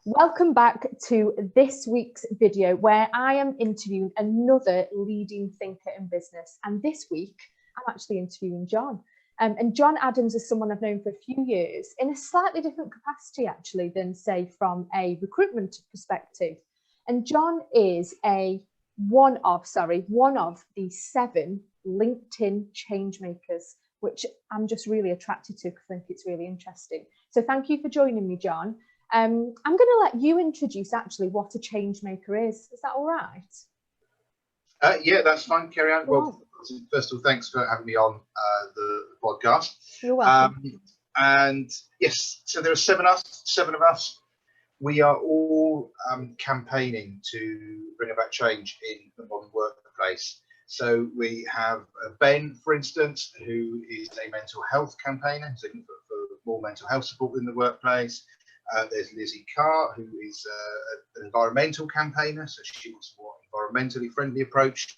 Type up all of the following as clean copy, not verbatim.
Welcome back to this week's video where I am interviewing another leading thinker in business. And this week, I'm actually interviewing John. And John Adams is someone I've known for a few years in a slightly different capacity, actually, than, say, from a recruitment perspective. And John is one of the 7 LinkedIn change makers, which I'm just really attracted to because I think it's really interesting. So thank you for joining me, John. I'm going to let you introduce actually what a change maker is. Is that all right? Yeah, that's fine. Carry on. Well, first of all, thanks for having me on the podcast. You're welcome. And yes, so there are seven of us. We are all campaigning to bring about change in the modern workplace. So we have Ben, for instance, who is a mental health campaigner, who's looking for more mental health support in the workplace. There's Lizzie Carr, who is an environmental campaigner, so she wants a more environmentally friendly approach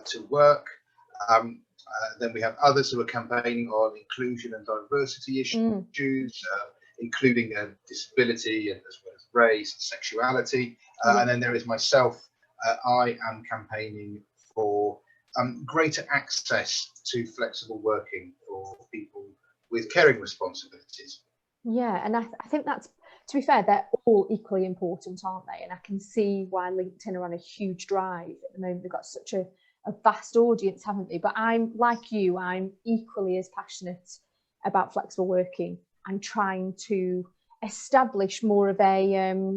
to work. Then we have others who are campaigning on inclusion and diversity issues, including disability and as well as race and sexuality. And then there is myself. I am campaigning for greater access to flexible working for people with caring responsibilities. Yeah, and I think that's, to be fair, they're all equally important, aren't they? And I can see why LinkedIn are on a huge drive at the moment. They've got such a vast audience, haven't they? But I'm like you, I'm equally as passionate about flexible working. I'm trying to establish more of a,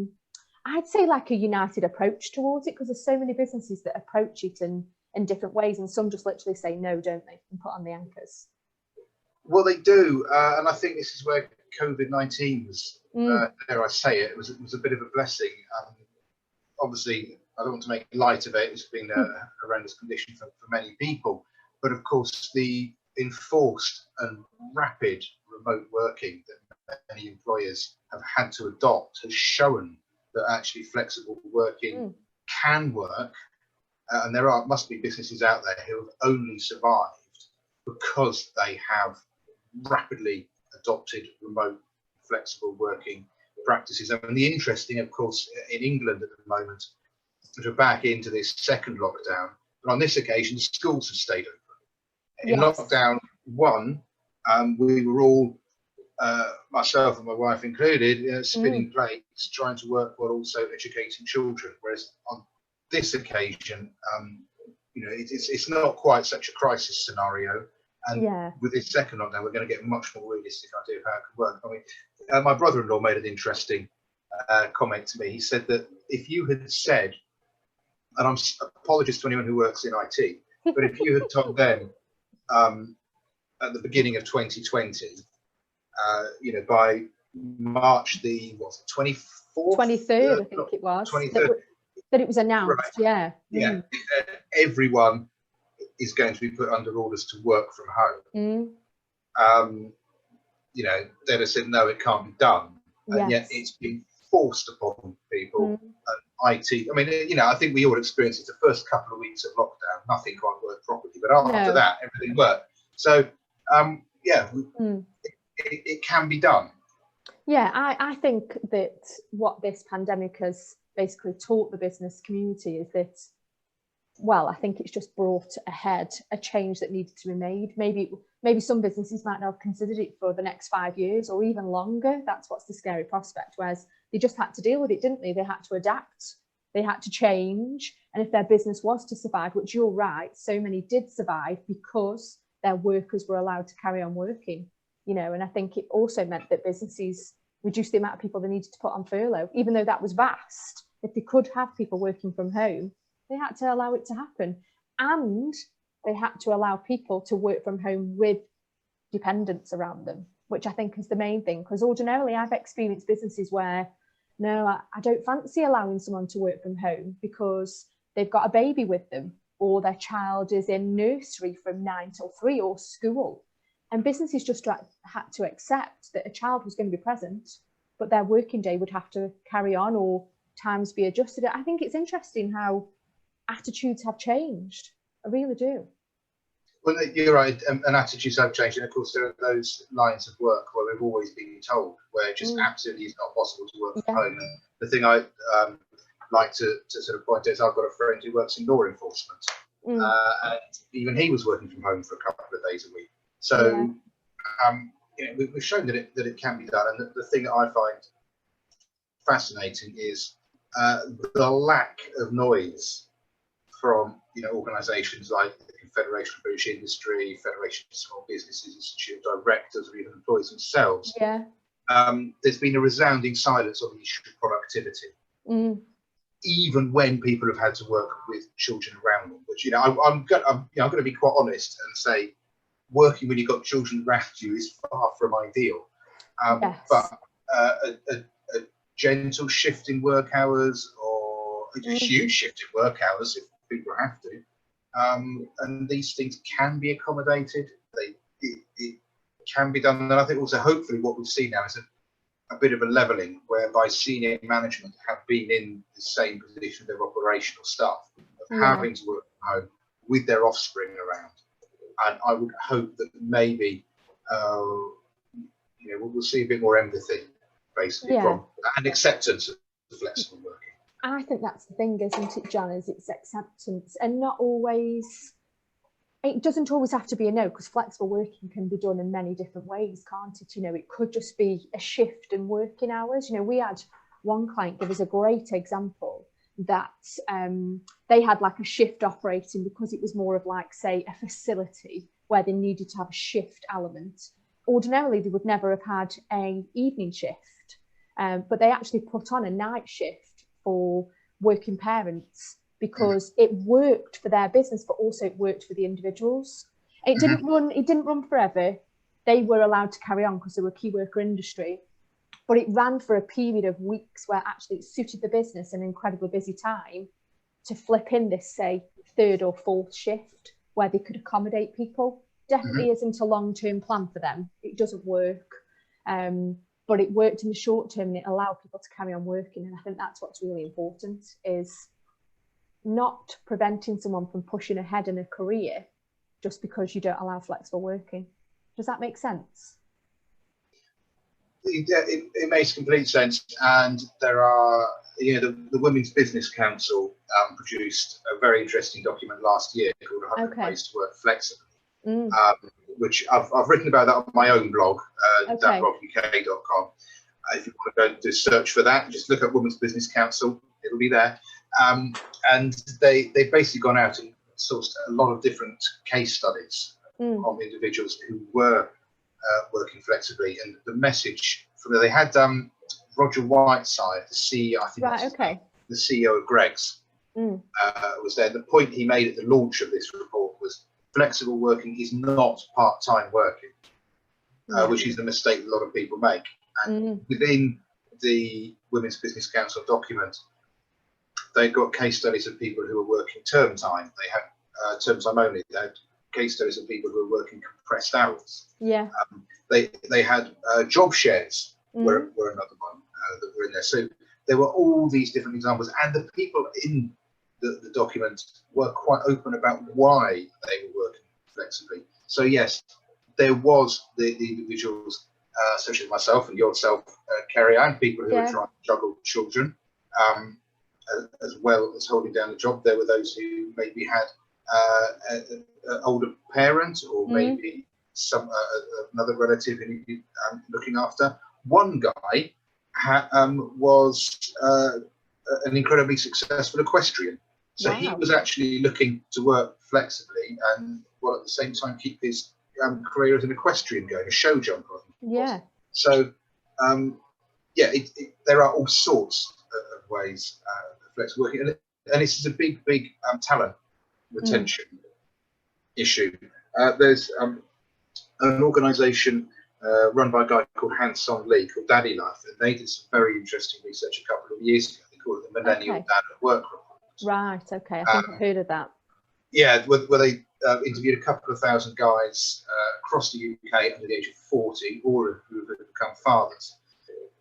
I'd say like a united approach towards it, because there's so many businesses that approach it in different ways, and some just literally say no, don't they, and put on the anchors. Well, they do, and I think this is where COVID-19 was, dare I say it, was a bit of a blessing. Obviously, I don't want to make light of it. It's been a horrendous condition for many people. But of course, the enforced and rapid remote working that many employers have had to adopt has shown that actually flexible working can work. And there must be businesses out there who have only survived because they have rapidly adopted remote flexible working practices. And the interesting, of course, in England at the moment, we're back into this second lockdown, but on this occasion, schools have stayed open. In lockdown 1, we were all, myself and my wife included, spinning plates, trying to work while also educating children. Whereas on this occasion, it's not quite such a crisis scenario. And with this second lockdown, we're going to get a much more realistic idea of how it could work. I mean, my brother-in-law made an interesting comment to me. He said that if you had said, and I'm apologies to anyone who works in IT, but if you had told them at the beginning of 2020, by March the 24th, 23rd, I think it was, 23rd, that it was announced, right. Everyone is going to be put under orders to work from home. They'd have said, no, it can't be done. And yet it's been forced upon people. And IT, I mean, I think we all experienced it the first couple of weeks of lockdown, nothing quite worked properly. But after that, everything worked. So, it can be done. Yeah, I think that what this pandemic has basically taught the business community is that, well, I think it's just brought ahead a change that needed to be made. Maybe some businesses might not have considered it for the next 5 years or even longer. That's what's the scary prospect. Whereas they just had to deal with it, didn't they? They had to adapt. They had to change. And if their business was to survive, which you're right, so many did survive because their workers were allowed to carry on working. And I think it also meant that businesses reduced the amount of people they needed to put on furlough, even though that was vast. If they could have people working from home, they had to allow it to happen. And they had to allow people to work from home with dependents around them, which I think is the main thing. Because ordinarily I've experienced businesses where, no, I don't fancy allowing someone to work from home because they've got a baby with them, or their child is in nursery from 9 till 3 or school. And businesses just had to accept that a child was going to be present, but their working day would have to carry on or times be adjusted. I think it's interesting how attitudes have changed. I really do. Well, you're right, and attitudes have changed, and of course there are those lines of work where we've always been told where it just absolutely is not possible to work from home. And the thing I like to sort of point out is I've got a friend who works in law enforcement, and even he was working from home for a couple of days a week. So we've shown that it can be done, and the thing that I find fascinating is the lack of noise from organisations like the Confederation of British Industry, Federation of Small Businesses, Institute of Directors, or even employees themselves. There's been a resounding silence on the issue of productivity, even when people have had to work with children around them. Which I'm going to be quite honest and say, working when you've got children around you is far from ideal. But a gentle shift in work hours, or a huge shift in work hours if people have to, and these things can be accommodated. It can be done, and I think also hopefully what we've seen now is a bit of a levelling whereby senior management have been in the same position of their operational staff, of having to work from home with their offspring around. And I would hope that maybe we'll see a bit more empathy, basically, from and acceptance of flexible working. I think that's the thing, isn't it, John? Is it's acceptance, and not always. It doesn't always have to be a no, because flexible working can be done in many different ways, can't it? It could just be a shift in working hours. We had one client give us a great example that they had like a shift operating because it was more of like, say, a facility where they needed to have a shift element. Ordinarily, they would never have had an evening shift, but they actually put on a night shift for working parents because it worked for their business, but also it worked for the individuals. It didn't run forever. They were allowed to carry on because they were a key worker industry, but it ran for a period of weeks where actually it suited the business an incredibly busy time to flip in this, say, third or fourth shift where they could accommodate people. Definitely isn't a long-term plan for them. It doesn't work. But it worked in the short term, and it allowed people to carry on working. And I think that's what's really important, is not preventing someone from pushing ahead in a career just because you don't allow flexible working. Does that make sense? It makes complete sense. And there are, the Women's Business Council produced a very interesting document last year called 100 Ways to Work Flexibly. Which I've written about that on my own blog, danbloguk.com. If you want to go and do a search for that, just look up Women's Business Council, it'll be there. And they've basically gone out and sourced a lot of different case studies of individuals who were working flexibly. And the message from there, they had Roger Whiteside, the CEO, the CEO of Greggs, was there. The point he made at the launch of this report was flexible working is not part-time working, which is the mistake a lot of people make. And within the Women's Business Council document, they've got case studies of people who are working term time. They have term time only. They had case studies of people who are working compressed hours. They had job shares were another one that were in there. So there were all these different examples, and the people in the document were quite open about why they were working flexibly. So yes, there was the individuals such as myself and yourself, Kerry, and people who were trying to juggle children as well as holding down the job. There were those who maybe had an older parent, or maybe another relative looking after. One guy was an incredibly successful equestrian. So he was actually looking to work flexibly and while at the same time keep his career as an equestrian going, a show jumper. So there are all sorts of ways of flexible working, and this is a big talent retention issue. There's an organisation run by a guy called Han Song Lee called Daddy Life, and they did some very interesting research a couple of years ago. They called it the Millennial Dad at Work Report. Right, okay, I think I've heard of that. Yeah, where they interviewed a couple of thousand guys across the UK under the age of 40, all of who had become fathers.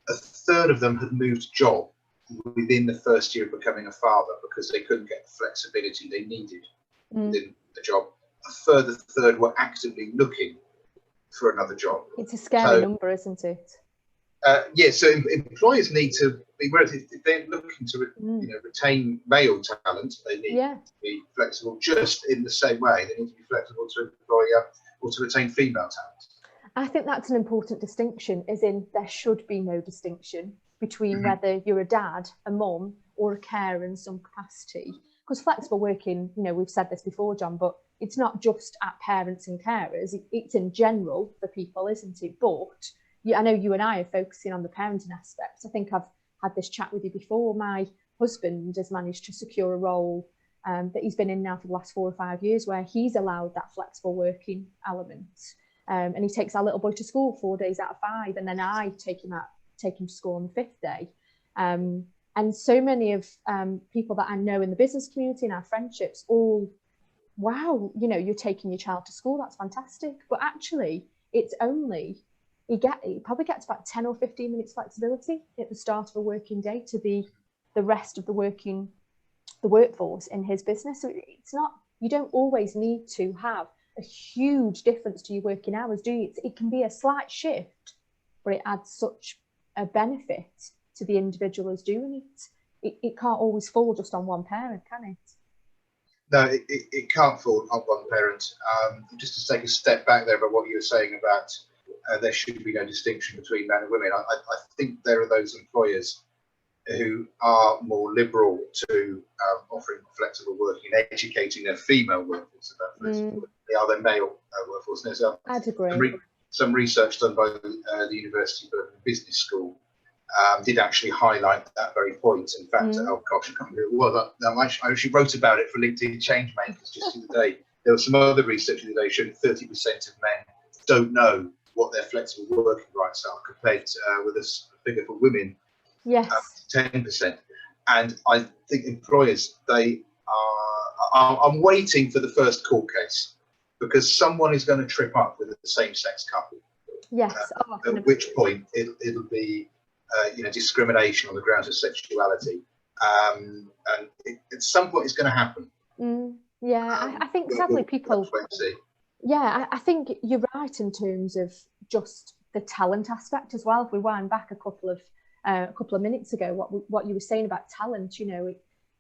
A third of them had moved job within the first year of becoming a father because they couldn't get the flexibility they needed within the job. a further third were actively looking for another job. It's a scary number, isn't it? Yeah, so employers need to be, if they're looking to retain male talent, they need to be flexible just in the same way. They need to be flexible to employ or to retain female talent. I think that's an important distinction, as in there should be no distinction between whether you're a dad, a mum, or a carer in some capacity. Because flexible working, we've said this before, John, but it's not just at parents and carers, it's in general for people, isn't it? But I know you and I are focusing on the parenting aspects. I think I've had this chat with you before. My husband has managed to secure a role that he's been in now for the last 4 or 5 years, where he's allowed that flexible working element. And he takes our little boy to school 4 days out of 5, and then I take him to school on the 5th day. And so many of people that I know in the business community and our friendships all, wow, you're taking your child to school, that's fantastic. But actually, it's only, he probably gets about 10 or 15 minutes flexibility at the start of a working day to be the rest of the workforce in his business. So it's not, you don't always need to have a huge difference to your working hours, do you? It can be a slight shift, but it adds such a benefit to the individual who's doing it. It can't always fall just on one parent, can it? No, it can't fall on one parent. Just to take a step back there about what you were saying about there should be no distinction between men and women. I think there are those employers who are more liberal to offering flexible working, educating their female workforce about flexible working. They are their male workforce. There's I'd agree. Some research done by the University of Birmingham Business School did actually highlight that very point. In fact, oh gosh, I can't remember who it was. I actually wrote about it for LinkedIn Changemakers just the other day. There was some other research the other day showing 30% of men don't know what their flexible working rights are, compared with a figure for women. Yes. 10%. And I think employers, I'm waiting for the first court case, because someone is going to trip up with a same-sex couple. Yes. At which point it'll be discrimination on the grounds of sexuality. And at some point it's going to happen. Yeah, I think sadly people... Yeah, I think you're right in terms of just the talent aspect as well. If we wind back a couple of minutes ago, what you were saying about talent,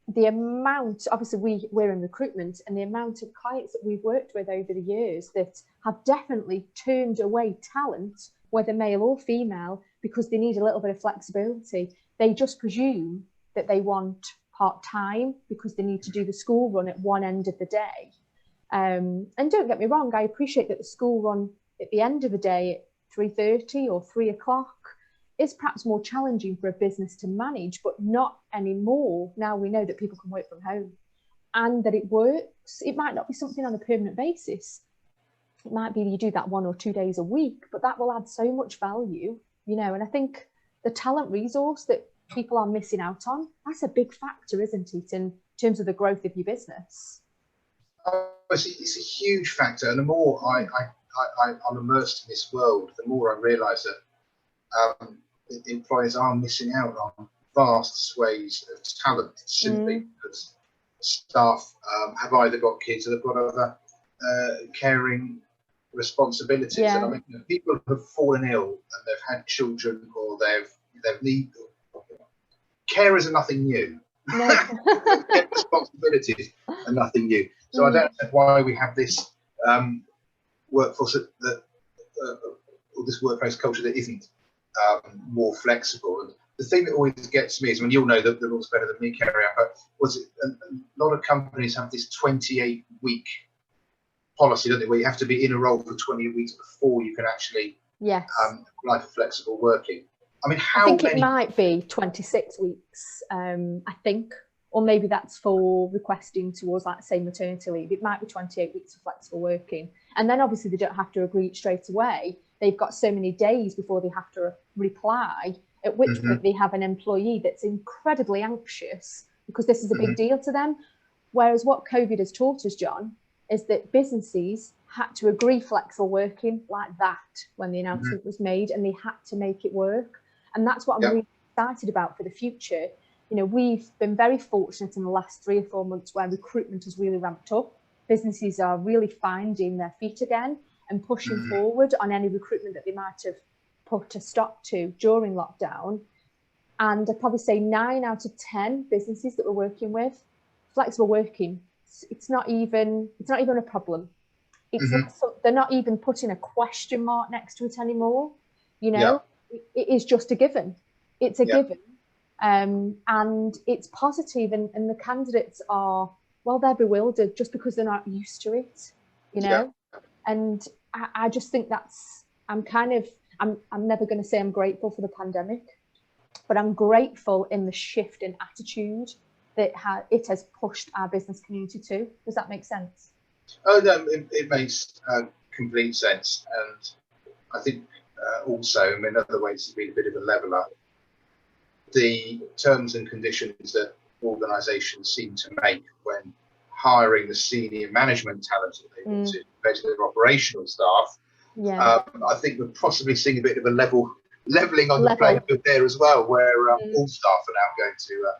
the amount, obviously we're in recruitment, and the amount of clients that we've worked with over the years that have definitely turned away talent, whether male or female, because they need a little bit of flexibility. They just presume that they want part-time because they need to do the school run at one end of the day. And don't get me wrong, I appreciate that the school run at the end of the day at 3:30 or 3 o'clock is perhaps more challenging for a business to manage, but not anymore. Now we know that people can work from home and that it works. It might not be something on a permanent basis. It might be you do that 1 or 2 days a week, but that will add so much value, and I think the talent resource that people are missing out on, that's a big factor, isn't it, in terms of the growth of your business? It's a huge factor, and the more I'm immersed in this world, the more I realise that employers are missing out on vast swathes of talent simply because staff have either got kids or they've got other caring responsibilities. Yeah. And I mean, people have fallen ill and they've had children, or they've need carers are nothing new. No. Responsibilities are nothing new. So I don't know why we have this workforce or this workplace culture that isn't more flexible. And the thing that always gets me is, when you'll know the rules better than me, Kerry, but a lot of companies have this 28-week policy, don't they, where you have to be in a role for 28 weeks before you can actually apply for flexible working. I mean, I think it might be 26 weeks, I think, or maybe that's for requesting towards, like, say, maternity leave. It might be 28 weeks of flexible working. And then obviously they don't have to agree it straight away. They've got so many days before they have to reply, at which point they have an employee that's incredibly anxious because this is a big deal to them. Whereas what COVID has taught us, John, is that businesses had to agree flexible working like that when the announcement was made, and they had to make it work. And that's what I'm really excited about for the future. We've been very fortunate in the last 3 or 4 months where recruitment has really ramped up. businesses are really finding their feet again and pushing forward on any recruitment that they might have put a stop to during lockdown. And I'd probably say 9 out of 10 businesses that we're working with, flexible working, it's not even a problem. It's they're not even putting a question mark next to it anymore. You know, it is just a given. It's a given. And it's positive, and the candidates are, well, they're bewildered just because they're not used to it, you know. And I just think I'm never going to say I'm grateful for the pandemic, but I'm grateful in the shift in attitude that it has pushed our business community to. Does that make sense? Oh no, it makes complete sense, and I think also in other ways it's been a bit of a leveller. The terms and conditions that organisations seem to make when hiring the senior management talent that they want to compared to their operational staff, I think we're possibly seeing a bit of a levelling on the playing field there as well, where all staff are now going to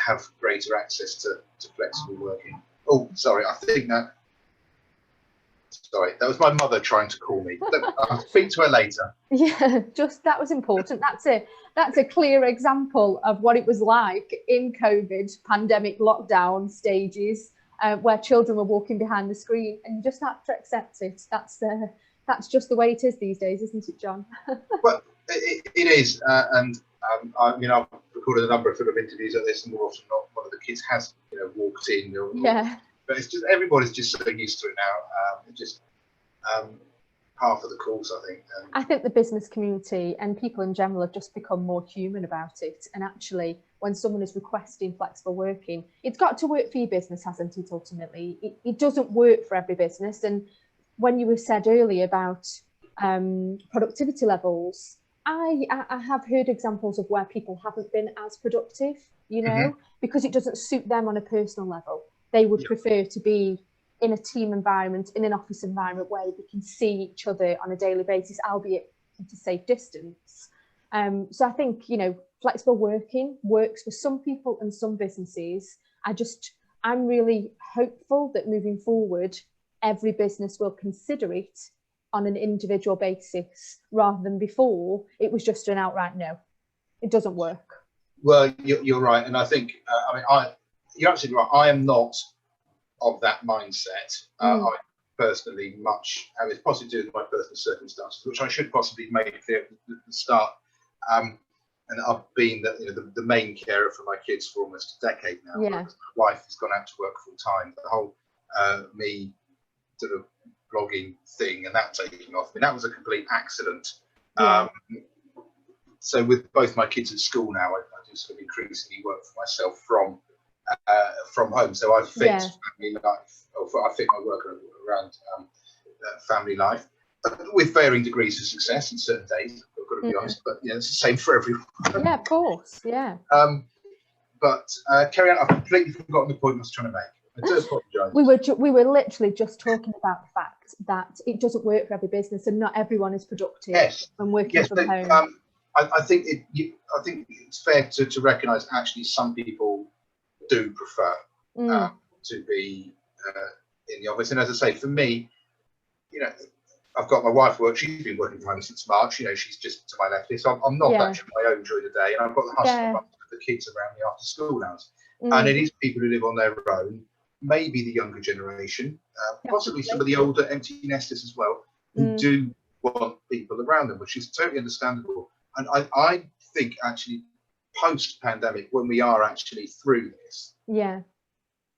have greater access to flexible working. Oh, sorry, that was my mother trying to call me. I'll speak to her later. Yeah, that was important. That's a clear example of what it was like in COVID pandemic lockdown stages, where children were walking behind the screen, and you just have to accept it. That's just the way it is these days, isn't it, John? Well, it is, and I mean, I've recorded a number of sort of interviews like this, and more often not, one of the kids has, walked in. But it's just everybody's just so used to it now. Just half of the calls, I think. I think the business community and people in general have just become more human about it. And actually, when someone is requesting flexible working, it's got to work for your business, hasn't it? Ultimately, it doesn't work for every business. And when you were said earlier about productivity levels, I have heard examples of where people haven't been as productive, because it doesn't suit them on a personal level. They would prefer to be in a team environment, in an office environment where they can see each other on a daily basis, albeit at a safe distance. So I think, flexible working works for some people and some businesses. I'm really hopeful that moving forward, every business will consider it on an individual basis, rather than before it was just an outright no. It doesn't work. Well, you're right. And I think, you're absolutely right. I am not of that mindset. I personally it's possibly due to my personal circumstances, which I should possibly make clear at the start. And I've been the main carer for my kids for almost a decade now. My wife has gone out to work full time. The whole me sort of blogging thing and that taking off, that was a complete accident. So with both my kids at school now, I do sort of increasingly work for myself from home. So I fit family life, or I fit my work around family life, with varying degrees of success in certain days. I've got to be honest, but it's the same for everyone. Yeah, of course, yeah. But Kerry-Ann, I've completely forgotten the point I was trying to make. I do apologise. We were literally just talking about the fact that it doesn't work for every business, and not everyone is productive when working from home. I think it's fair to recognise actually some people do prefer to be in the office. And as I say, for me, I've got my wife work. She's been working from home since March. She's just to my left here, so I'm not actually on my own during the day, and I've got the hustle of the kids around me after school hours. And it is people who live on their own, maybe the younger generation, possibly some of the older empty nesters as well, who do want people around them, which is totally understandable. And I think actually post-pandemic, when we are actually through this,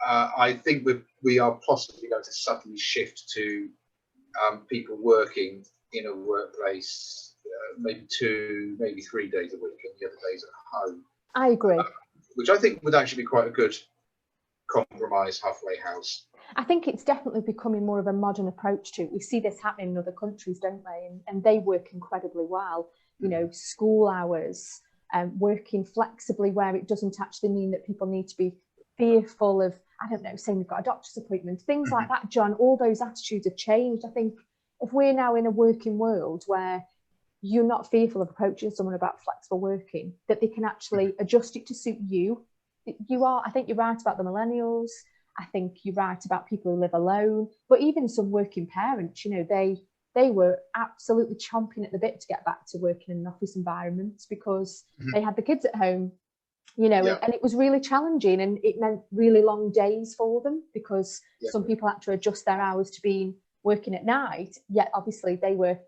I think we are possibly going to suddenly shift to people working in a workplace maybe 2, maybe 3 days a week, and the other days at home. I agree. Which I think would actually be quite a good compromise, halfway house. I think it's definitely becoming more of a modern approach to it. We see this happening in other countries, don't we? And they work incredibly well. School hours, working flexibly where it doesn't actually mean that people need to be fearful of, saying we've got a doctor's appointment, things like that, John. All those attitudes have changed. I think if we're now in a working world where you're not fearful of approaching someone about flexible working, that they can actually adjust it to suit you. I think you're right about the millennials. I think you're right about people who live alone, but even some working parents, you know, they were absolutely chomping at the bit to get back to working in an office environment because they had the kids at home, you know, and it was really challenging, and it meant really long days for them because some people had to adjust their hours to being working at night, yet obviously they were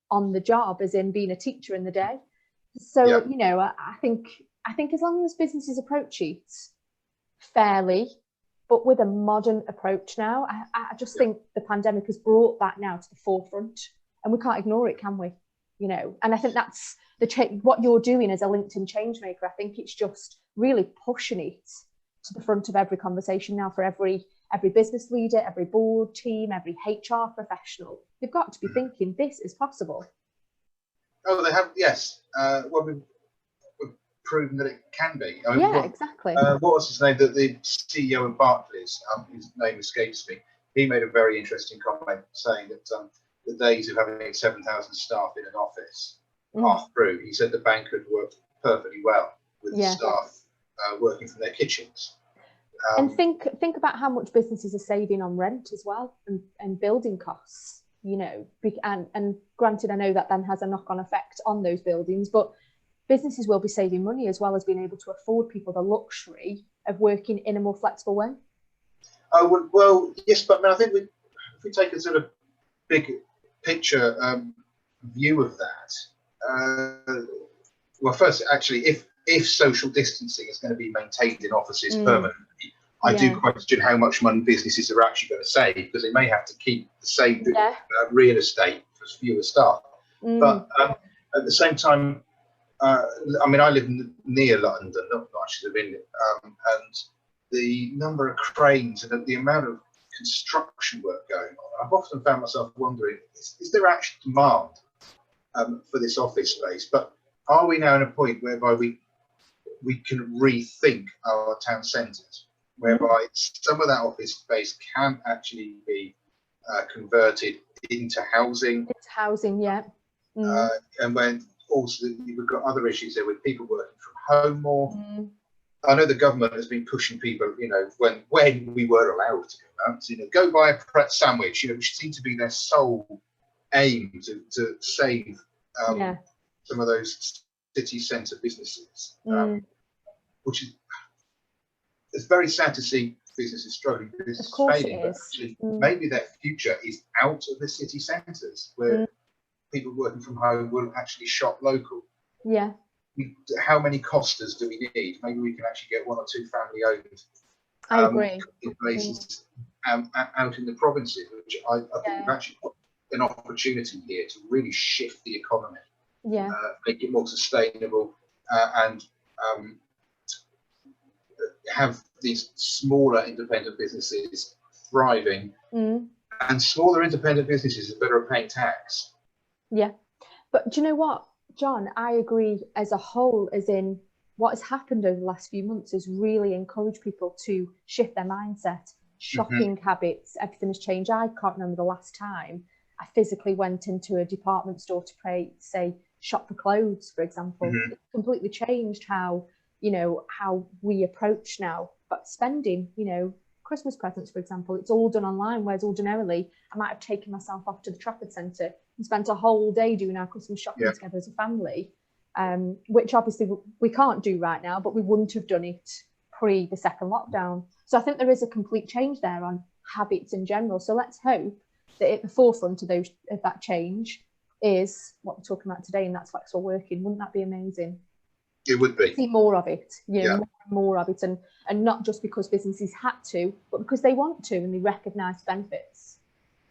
on the job, as in being a teacher in the day. So, you know, I think as long as businesses approach it fairly, but with a modern approach now, I just think the pandemic has brought that now to the forefront, and we can't ignore it, can we? You know, and I think that's what you're doing as a LinkedIn change maker. I think it's just really pushing it to the front of every conversation now for every business leader, every board team, every HR professional. They've got to be thinking this is possible. Oh, they have, yes. Well, we've proven that it can be. I mean, exactly. What was his name? The CEO of Barclays, his name escapes me. He made a very interesting comment saying that the days of having 7,000 staff in an office are through. He said the bank could work perfectly well with the staff working from their kitchens. And think about how much businesses are saving on rent as well, and building costs, you know, and granted, I know that then has a knock-on effect on those buildings, but businesses will be saving money as well as being able to afford people the luxury of working in a more flexible way. Oh, well, yes, but I mean, I think if we take a sort of big picture view of that, well, first, actually, if social distancing is going to be maintained in offices permanently, I do question how much money businesses are actually going to save, because they may have to keep the same real estate for fewer staff. But at the same time, I mean, I live near London, not actually live in it, and the number of cranes and the amount of construction work going on, I've often found myself wondering, is there actually demand for this office space? But are we now in a point whereby we can rethink our town centres, whereby some of that office space can actually be converted into housing? It's housing, And when also we've got other issues there with people working from home more. I know the government has been pushing people, you know, when we were allowed to go out, you know, go buy a Pret sandwich, you know, which seemed to be their sole aim to save some of those city centre businesses, which is, it's very sad to see businesses struggling, businesses failing, but actually maybe their future is out of the city centres where people working from home will actually shop local. How many Costas do we need? Maybe we can actually get one or two family owned. I agree. In places out in the provinces, which I think we've actually got an opportunity here to really shift the economy, make it more sustainable, and have these smaller independent businesses thriving, and smaller independent businesses are better at paying tax. But do you know what, John, I agree as a whole, as in what has happened over the last few months is really encourage people to shift their mindset, shopping habits, everything has changed. I can't remember the last time I physically went into a department store to pay, say, shop for clothes, for example. It's completely changed how, you know, how we approach now, but spending, you know, Christmas presents, for example, it's all done online, whereas ordinarily I might have taken myself off to the Trafford Centre and spent a whole day doing our Christmas shopping together as a family, which obviously we can't do right now, but we wouldn't have done it pre the second lockdown. So I think there is a complete change there on habits in general. So let's hope that at the forefront of that change is what we're talking about today, and that's flexible working. Wouldn't that be amazing? It would be. See more of it, you know, more of it, and not just because businesses had to, but because they want to and they recognise benefits.